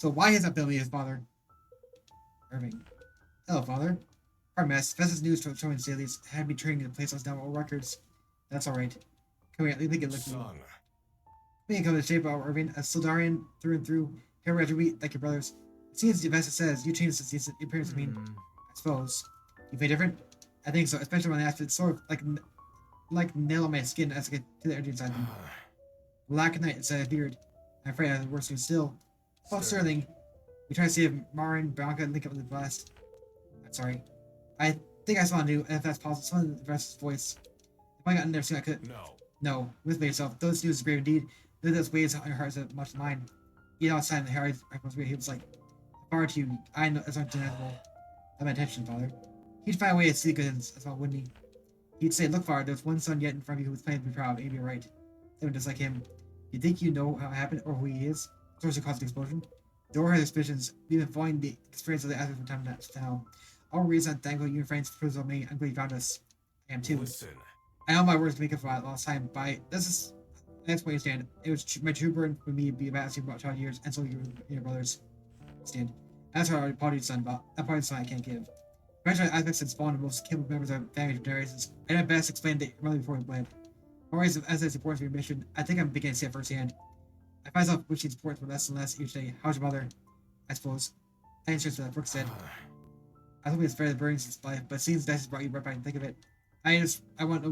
So why has that been his father? Irving. Hello, father. Our mess. Vesta's news from showing dailies had me turning to place us down all records. That's alright. Come here, let me get looking. Son. Me come to shape of Irving, a Sildarian through and through. Hair red wheat like your brothers. It seems Vesta says you changed since your appearance. I mean, I suppose. You feel different? I think so, especially when I asked it sort of like nail on my skin as I get to the energy inside me. Black night inside a beard. I'm afraid I have worse news still. Oh, Sterling. We tried to save Marin, Branca, and link up with the blast. I'm sorry. I think I saw a new, if that's possible, someone in the rest's voice. If I got in there soon, I could. No. No, with me yourself. Those news is grave indeed. Though those waves on your heart as much as mine. You know, outside in the Harry, he was like, far to you. I know it's undeniable. Have my attention, father. He'd find a way to see good as well, wouldn't he? He'd say, look, father, there's one son yet in front of you who's planning to be proud, and you're right. Everyone just like him. You think you know how it happened or who he is? Source who caused the explosion? Dora has suspicions. We've been following the experience of the aspect from time to now. All reason I'm thankful you and friends proves on me. I'm glad you found us. I am too. Listen. I know my words make up for a lost time, but that's where you stand. It was my true burden for me to be about about child years, and so your brothers stand. That's what I apologize, son, but that part of the son I can't give. Eventually, aspects had spawned the most capable members of family for generations, and I best explained it really before we bled. Always as it's important for your mission, I think I'm beginning to see it firsthand. I find myself wishing support for less and less each day. How's your mother? I suppose. I answered to that, Brooke said. I told me it's fair the burden since life, but it seems Dice has brought you right back and think of it. I want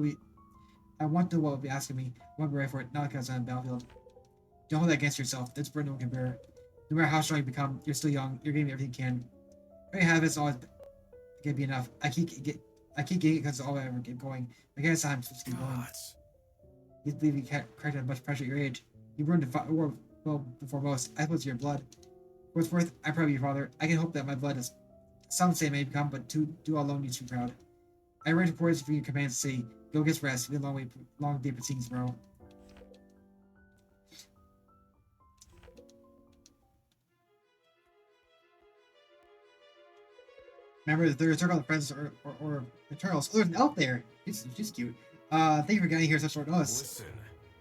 to know what will be asking me. I want to be ready for it, not because I'm on the battlefield. Don't hold that against yourself. That's a burden no one can bear. No matter how strong you become, you're still young. You're getting everything you can. What you have is always gonna be enough. I keep getting it because it's all I ever get going. I guess I'm supposed to keep going. You believe you can't correct that much pressure at your age. You burned the war well before most. I suppose your blood. For what's worth, I'm proud of your father. I can hope that my blood is some say may become, but to do all alone you should be proud. I arrange reports for your commands to say, go get rest. We have a long day proceedings tomorrow. Remember the third circle of friends or Eternals. Oh, there's an elf there. She's cute. Thank you for getting here such short notice. Listen.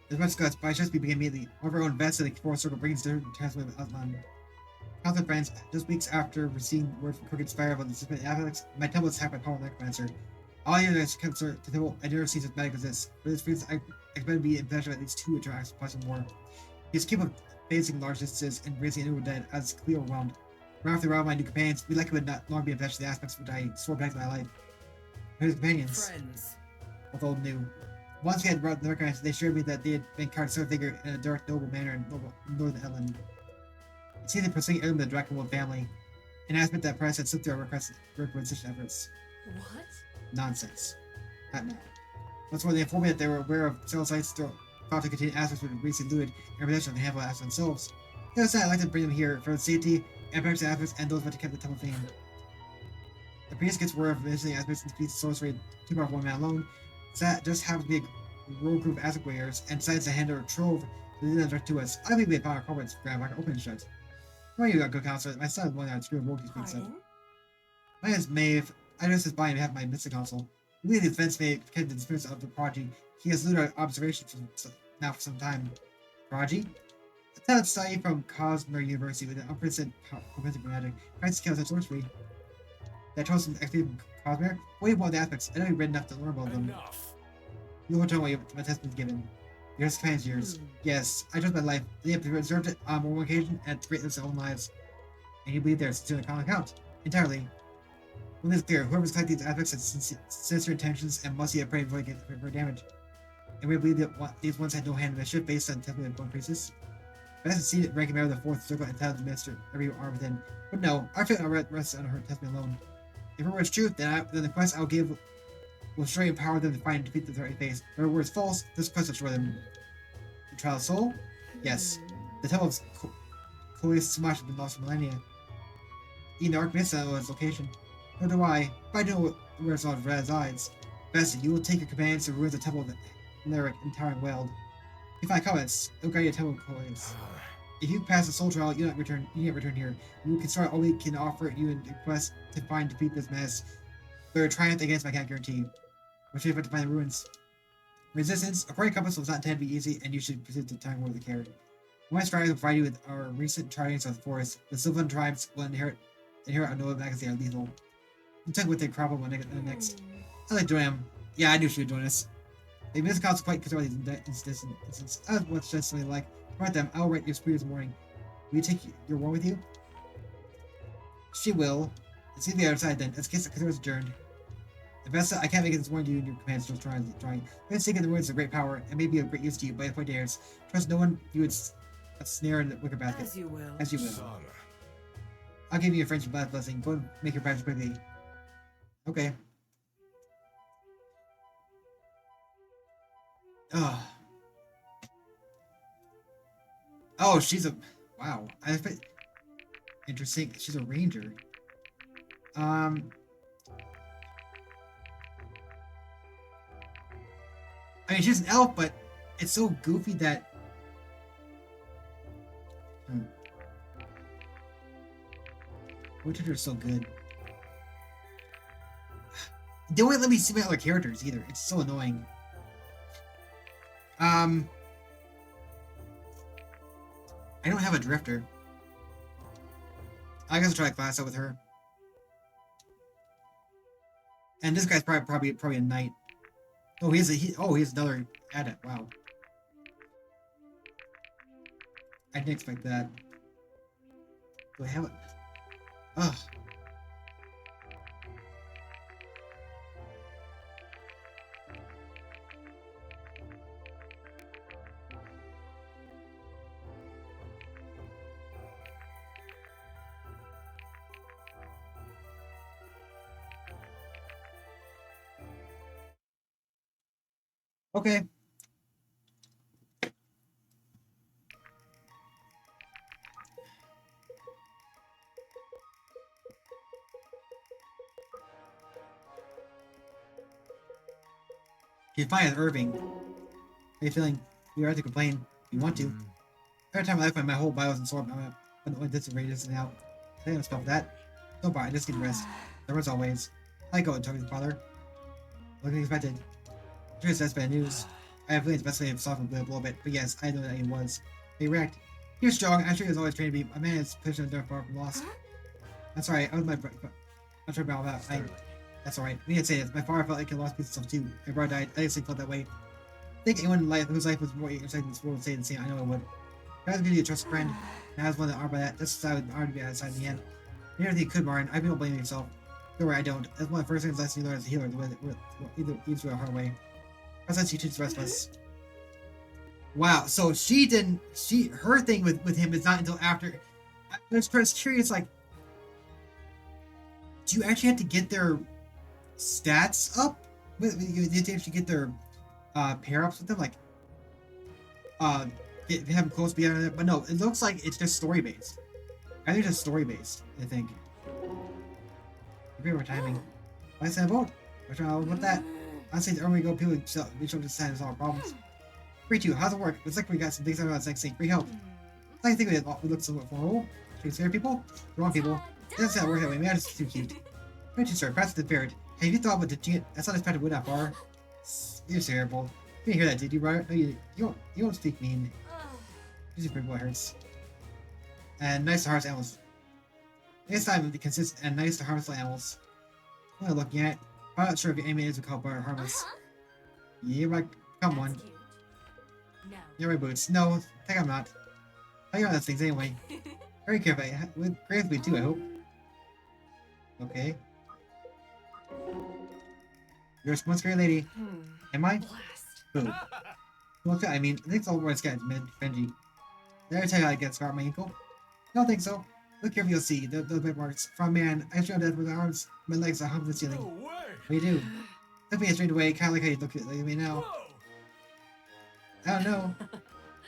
There's much guts, but I just begin immediately. One of our own best of the fourth circle brings their transfer of Outland. House of friends, just weeks after receiving word from Crooked's Fire Emblem, the suspended athletics, my temple is hacked by power necromancer. All you guys can sir, the temple I never seen such magic as this. For this reason, I expect to be in possession of at least 2 interacts, plus more. He is capable of phasing large distances and raising anyone dead as clearly overwhelmed. Round after round, my new companions, we likely would not long be in possession of the aspects which I swore back to my life. His companions, both old and new. Once we had brought the recognized, they assured me that they had been carved so figure in a dark, noble manner in northern Elend. It seemed to pursuing heirloom of the Drakenwald family, an aspect that perhaps had slipped through our requisition efforts. What? Nonsense. Not now. Once more, they informed me that they were aware of several sites thought to contain aspects which were recently looted and possession of the handful of aspects themselves. The other side, I'd like to bring them here for the safety and perhaps the aspects and those which kept the temple fame. The priest gets word of mentioning aspects and defeats the sorcery 2 by 1 man alone, so that just happens to be a rogue group of aspect warriors and decides to hand over a trove to us. I believe they found our corporates grab like open shut. Why are you a good counselor? My son is one that screw rogue he speaks of. My name is Maeve. I just by on behalf of my mystic council. We believe the defense may protect the spirits of the prodigy. He has looted our observation for some time. Prodigy? A talent study from Cosmer University with an unprecedented propensity for magic. Francis kills that sorcery. That chose some XP from Cosmer? What do you want the aspects? I know you've read enough to learn about them. You won't tell me what my testament given. Yours commands yours. Yes, I trust my life. They have preserved it on more one occasion and at great risk of their own lives. And you believe there's still a common account. Entirely. One thing is clear, whoever's collecting these aspects has sincere intentions and must be afraid before they get for damage. And we believe that these ones had no hand in the ship based on testimony of one priestess. But as a seen it ranking member of the 4th circle entitled to minister every arm within. But no, our faith rests on her testimony alone. If her word's true, then the quest I'll give will surely empower them to find and defeat the threat they face. If her word's false, this quest will destroy them. The trial of soul? Yes. The temple of Coleus Smash has been lost for millennia. Even the Archmist doesn't know its location. Nor do I, but I know where it's on resides. Bessie, you will take your companions to the ruins of Temple of Lyric and Towering Weld. If I comments, it'll guide you to Temple of Coleus. If you pass the soul trial, you can't return here. You can start all we can offer you in the quest to find and defeat this mess. But a triumph against I can't guarantee. We're sure to find the ruins. Resistance, a party compass was not intended to be easy, and you should proceed to time with the care. One tribes will provide you with our recent tribes of the forest. The Sylvan tribes will inherit our Noah because they are lethal. I'm talking with their crop one next. I like join them. Yeah, I knew she would join us. The Miss Council quite concerned about these instances. I was much just something like, write them, I'll write your speech this morning. Will you take your war with you? She will. Let's see the other side then. Let's get the concerns adjourned. The best I can't make it this morning to you and your commands still trying. Let's take in the words of great power and may be of great use to you by the point dares. Trust no one you would a snare in the wicker basket. As you will. As you will. I'll give you a friendship blessing. Go and make your practice quickly. Okay. Oh, she's a... Wow. Interesting. She's a ranger. I mean, she's an elf, but it's so goofy that... Witcher is so good. They won't let me see my other characters either. It's so annoying. I don't have a drifter. I guess I'll try to class out with her. And this guy's probably a knight. Oh, he's another adept. Wow. I didn't expect that. Do I have it? Ugh. Okay. You're fine with Irving. How are you feeling? You are to complain. You want to. Every time I find my whole bio is absorbed, I'm only this out. I think I'm spell for that. Don't bother, just need rest. There was always. I go and talk to his father. Looking expected. I'm sure that's bad news. I have feelings best way of softening the blow a bit, but yes, I know that he was. He wrecked. He was strong, I'm sure he was always trained to be. A man is pushing the dark far from lost. That's alright, I was I'm sorry about that. That's alright. We didn't say this. My father felt like he lost pieces of too. My brother died. I just felt that way. I think anyone in life whose life was more exciting than this world would say the same. I know it would. I was going to be a trusted friend, and I was one that honored by that. That's why I would honor to be outside in the end. You never think you could, Martin. I don't blame yourself. Don't worry, I don't. That's one of the first things lessons you learn as a healer, the way that either through a hard way. That's how she teaches the rest of us. Wow, so her thing with him is not until after. I was curious, like, do you actually have to get their stats up? Do you actually get their pair ups with them? Like, have them close beyond it? But no, it looks like it's just story based. I think it's just story based, I think. Great over timing. Why is that about? What's wrong with that? Honestly, the earlier we go, people reach out to solve our problems. Free too, how's it work? Looks like we got some things about next thing. Free help. I think we look somewhat formidable. Should we scare people? The wrong people. It doesn't sound work that way. Man, it's too cute. Don't you, sir? Pass the beard. Have you thought about the that's not as bad to win that far. You're terrible. You didn't hear that, did you, Robert? No, you don't speak mean. This is pretty what hurts. And nice to harvest animals. Next time be consistent and nice to harvest animals. What am I looking at? I'm not sure if your aim is to call bar harmless. Yeah, right. Come on. No. You're my boots. No, I think I'm not. I got those things anyway. Very careful. With gravely too, I hope. Okay. You're a smart, scary lady. Am I? Who? Well, I mean, I think it's all where it's got Benji. Did I tell you how I get a scar on my ankle? I don't think so. Look carefully, you'll see. Those bite marks. From man, I showed death with my arms. My legs are hung from the ceiling. No way. What do you do? Look me straight away, kind of like how you look at me now. Whoa. I don't know.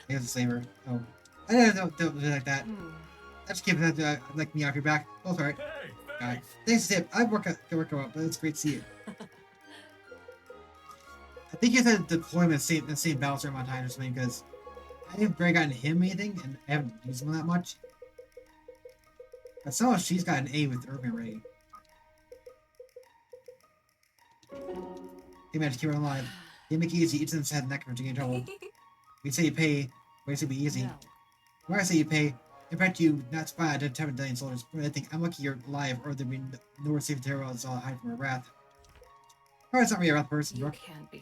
I guess a saber. Oh. I don't do like that. I just keep it like me off your back. Both alright. Hey, Alright. thanks. Thanks, Tip. I'd work out, but it's great to see you. I think you have to deploy him in the same battle certain amount of times or something, because I haven't really gotten him anything, and I haven't used him that much. But somehow she's got an A with Irving already. Hey man, just keep it alive. You make it easy, each of them had neck from getting in trouble. We say you pay, but it should be easy. No. Where I say you pay, in fact, you not spy on 10 million soldiers. But I think I'm lucky you're alive, or there'd be no safe terror is all hide from her wrath. Or not really a wrath person, Brooke.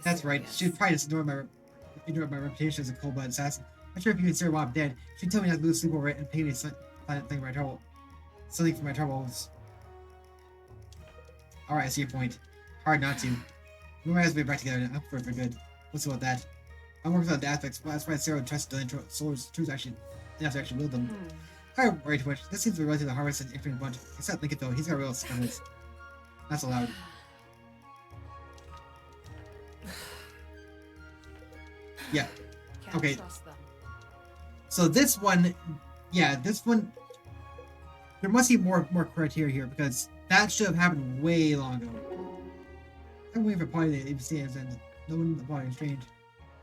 That's right. She'd probably just ignore my reputation as a cold-blooded assassin. I'm sure if you consider while I'm dead, she'd tell me not to lose sleep over it and pay me something for my trouble. Something for my troubles. Alright, I see your point. Hard not to. We might as well be back together now. For good. Let's see about that. I'm working on the aspects, but that's why Sarah trusts the Solar's truth actually enough to actually wield them. I don't worry too much. This seems to be relatively the hardest and infinite bunch. Except Lincoln though, he's got real skills. That's allowed. Yeah. Okay. So this one, yeah, this one, there must be more criteria here because that should have happened way long ago. I'm waiting for Polly to even see it and no one in the body is strange.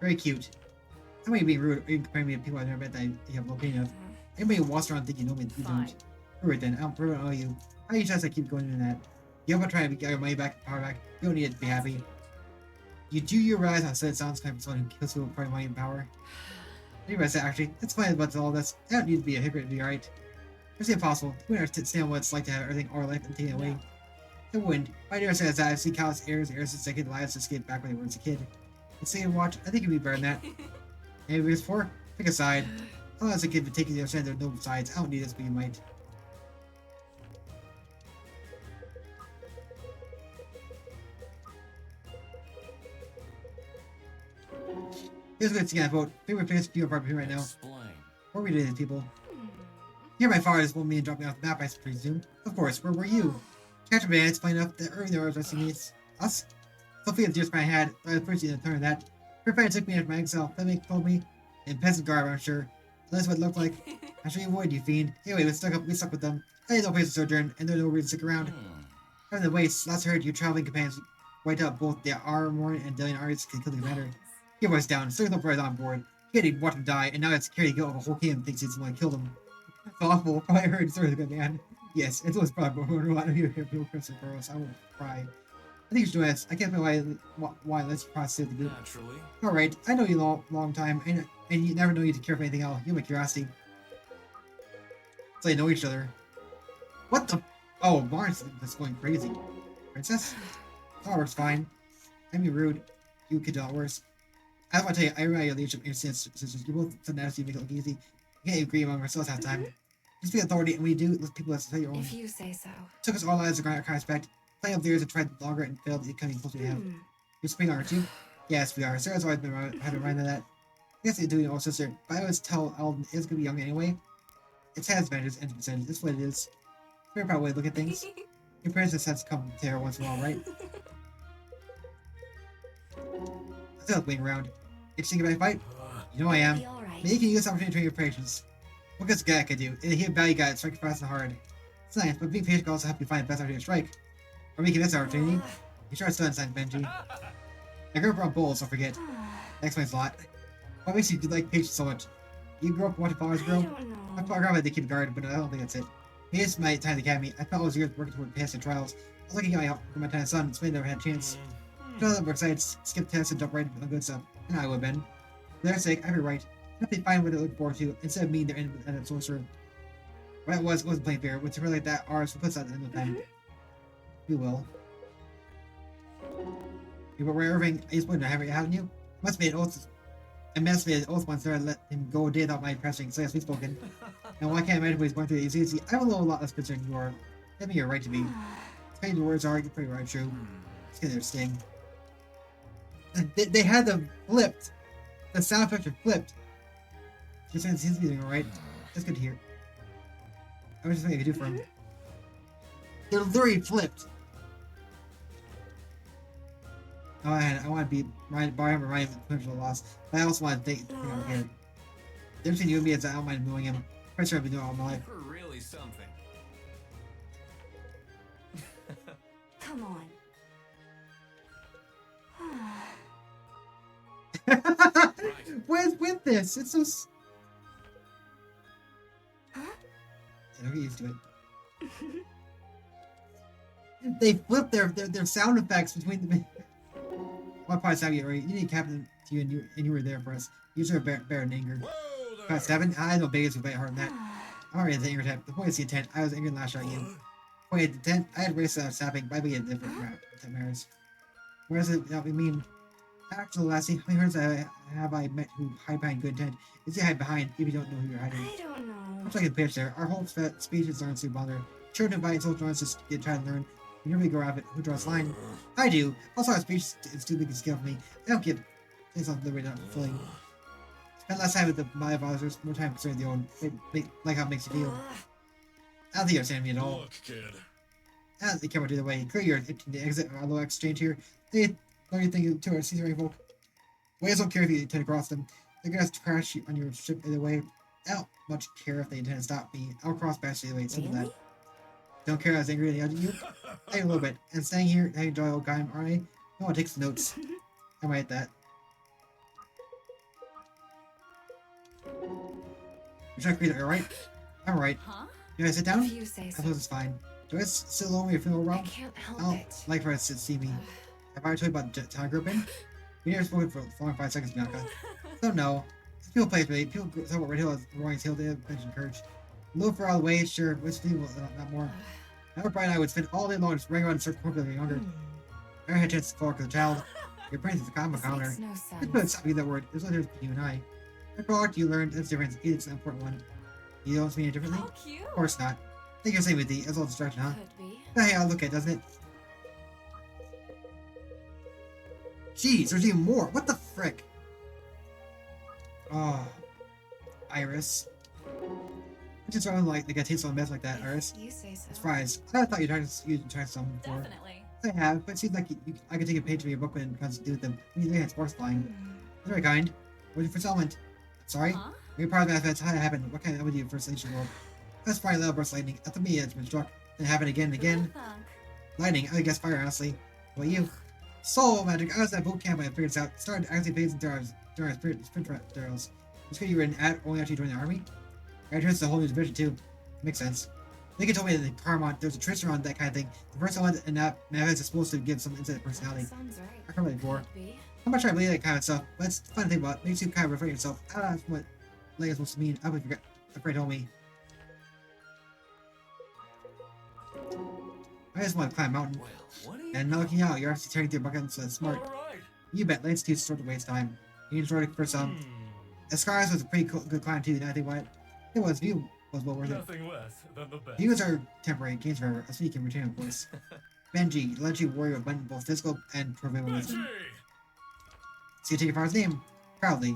Very cute. I'm not being rude or even comparing me to people I've never met that you have no opinion of. Anybody who walks around thinking you know me, you don't. Alright then, I don't know you. How do you just keep going into that? You ever try to get your money back, power back? You don't need it to be happy. You realize how sad it sounds coming from someone who kills people for money and power? You realize that actually, that's fine about all this. I don't need to be a hypocrite to be right. It's impossible. We don't understand what it's like to have everything our life and taken away. It wouldn't. My dear says that I've seen countless heirs since second lives escape back when they were a kid. The second watch, I think it'd be better than that. And as for, pick a side. I'll as a kid, but taking the other side, there are no sides. I don't need this, but you might. Here's a good thing I vote. Favorite place to be apart right now. What are we doing, people? Here, my father just won't me and drop me off the map, I presume. Of course, where were you? Captain Van explained enough that early there was resting needs. Us? Sophia the dearest man I had, but I was pretty in turn of that. Her friend took me after my exile. That told me. In peasant garb, I'm sure. That's what it looked like. I'm sure you would, you fiend. Anyway, we stuck with them. I had no place to sojourn, and there's no reason to stick around. From the waste, last heard, your traveling companions wiped out both the Armorn and Delian armies can kill the commander. Your voice down, so no brothers on board. He had to watch him die, and now it's carried the guilt of a whole kingdom thinks he's the one who killed him. It's awful. Probably heard stories of a good man. Yes, it was probably a lot of you here, no Christmas for us. I will cry. I think you should do this. I can't know why let's process the group. Naturally. Alright, I know you long time, and you never know you to care for anything else. You have a curiosity. So they know each other. What the? Oh, Barnes is going crazy. Princess? Oh, it's fine. I'm being rude. You could do it worse. I want to tell you, I really your leadership and your sisters. You're both so nasty, you make it look easy. You can't agree among ourselves half the time. Just be authority, and when you do, let people tell your own. If you say so. Took us all lives to grant our kind respect. Playing up the years and tried longer and failed, becoming closer to him. You're spring, aren't you? Yes, we are. Sarah's always been reminded that. I guess you're doing it, older sister, but I always tell Alden it's gonna be young anyway. It has advantages and disadvantages. That's what it is. Very proud way to look at things. Your parents just have to come to her once in a while, right? I feel like waiting around. Interesting about a fight? You know I am. Maybe you can use this opportunity to train your patience. What good guy could do? He a value guy, strike fast and hard. It's nice, but being patient can also help you find the best opportunity to strike. Or making this opportunity. You sure it's still inside Benji. I grew up around bulls, don't forget. That explains a lot. What makes you like patience so much? You grew up watching fathers grow? My father had to keep guard, but I don't think that's it. Maybe it's my time at the academy. I spent all those years working toward passing trials. I was lucky to get my help from my tiny son, so I never had a chance. Because I'm excited, skip tests and jump right into the good stuff. And I would have been. For their sake, I have a right. If they find what they look forward to, instead of meeting their end with a sorcerer. What it wasn't plain fair. With something like that, ours will put us at the end of time. We will. You were Irving, I just wanted to have it, haven't you? Must be an oath. I must be an oath once there. I let him go a day without my pressing, so yes, we've spoken. And while I can't imagine what he's going through, it's easy. I'm a lot less concerned than you are. Tell me you're right to be. As kind of your words are, you're pretty right true. Let's get their sting. They had them flipped. The sound effects are flipped. Just saying, seems to be doing alright. That's good to hear. I was just thinking I could do for him. They're literally flipped. Oh, I want to be reminded of the potential loss, but I also want to think over here. The difference between you and me is that I don't mind annoying him. I'm pretty sure I've been doing it all my life. You're really something. Come on. Where's with this? It's so. Huh? I don't get used to it. They flip their sound effects between the. What parts have you already? You need a captain to you, and you were there for us. You deserve bear and anger. Whoa About 7? I know Vegas would fight harder than that. I'm already the angry type. The point is the intent. I was angry last shot at you. The point is the intent. I had race snapping, but I began different matters. Where does it not mean? Actually, Lassie, how many hurdles have I met who hide behind good intent? Is he hide behind if you don't know who you're hiding? I don't know. Much like a pitch there, our whole speech is learned to bother. Children invite social learners to try to learn. We never go out of it. Who draws the line? I do. Also, our speech is too big a scale for me. I don't give things on delivery not fulfilling. Spend less time with my advisors, more time concerning the own. Like how it makes you feel. I don't think you understand me at all. Look, kid. As the camera do the way, clear your the exit or low exchange here. They know you think to our Caesar folk. Waves don't care if you intend to cross them. They're gonna crash on your ship either way. I don't much care if they intend to stop me. I'll cross past you either way. Simple that. Don't care I was angry at you. Hey, a little bit. And staying here, hey, enjoy old guy, alright? No one takes notes. I might that. Alright? I'm right. Huh? You guys sit down? If you say I so. suppose it's fine. Do I sit alone when you feel I wrong? can't help I don't it. like for us to see me. Have I already told you about the time grouping? We never spoken for 4 or 5 seconds, Bianca. Don't know. People play with me. People talk about Red Hill as Roaring Hill. They have mentioned courage. A little far out of the way, sure. Which people, not more. Never Brian and I would spend all day long just running around in circle when we were younger. I never had a chance to fall as a child. Your brains is a common This counter. makes no Just put sense. stop using that word. There's no difference between you and I. What product you learned, that's different. It's an important one. You don't see me differently? How cute. Of course not. I think you're same with the as all distraction, huh? Could be. Hey, I'll look at it, doesn't it? Jeez, there's even more. What the frick? Oh, Iris. I just sound like they got taste on a mess like that, Iris. You say so. Surprise. I thought you'd tried some before. Definitely. I have, but it seems like I could take a page from your book when it comes to do with them. You had sparks flying. That's very kind. Waiting for settlement. Sorry? Huh? Maybe part of that that's how it happened. What kind of would you first ancient world? That's probably little burst lightning. After me, it's been struck. Then happen again and again. Thunk. Lightning, I would guess fire, honestly. What about you? Soul magic. I was at boot camp and I figured this out. Started actually phasing during our sprint drills. It's good you were in only after you joined the army. I turned to a whole new division too. Makes sense. Lincoln told me that in Paramount there's a twist around that kind of thing. The first one in that Mavis is supposed to give some insight of personality. Sounds right. I can't really before. Could be. I'm not sure I believe that kind of stuff, but it's fun to think about. It makes you kind of reflect yourself. I don't know what like is supposed to mean. I would forget. A friend told me. I just want to climb a mountain. Well, what are you? And not looking out, you're actually turning through your bucket, so that's smart. All right. You bet, Lance too short to waste time. You enjoyed it for some. Escaris was a pretty good climb too, now I think what it was. View was well worth it. Nothing less than the best. Views are temporary, gains forever. That's what you can retain, of course. Benji, legendary warrior of both physical and proverbial wisdom. Benji! So you take your father's name? Proudly.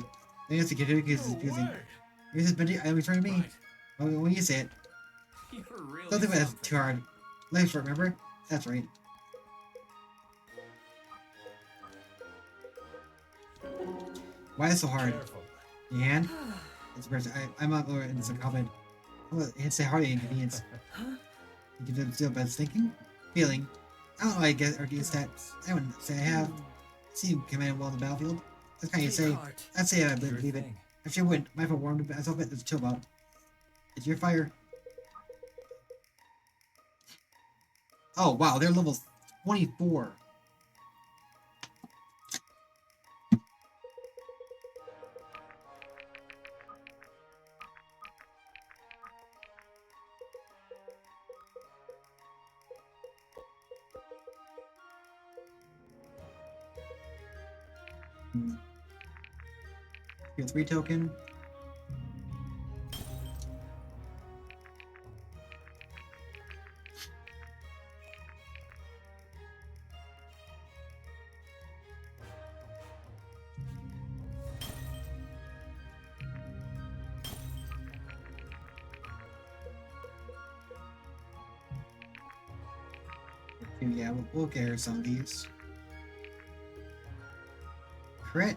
Then it's a kid because it's No confusing. way. You says Benji, I return to me. Right. When you say it. You're really Don't think about it something. too hard. Life's short, remember? That's right. Why is it so hard? Careful. Your hand? It's a person. I'm not lower in some comment. Well, it's a hardly inconvenience. You can still bad thinking? Feeling. I don't know I get or guess that. I wouldn't say I have. Seen you command well on the battlefield. That's kind of say. Sweetheart. I'd say I Sure believe it. thing. Actually, I wouldn't. Might have warmed myself it. It's chill about. It's your fire. Oh wow, they're level 24. Your 3 token. Yeah, we'll get her some of these. Crit.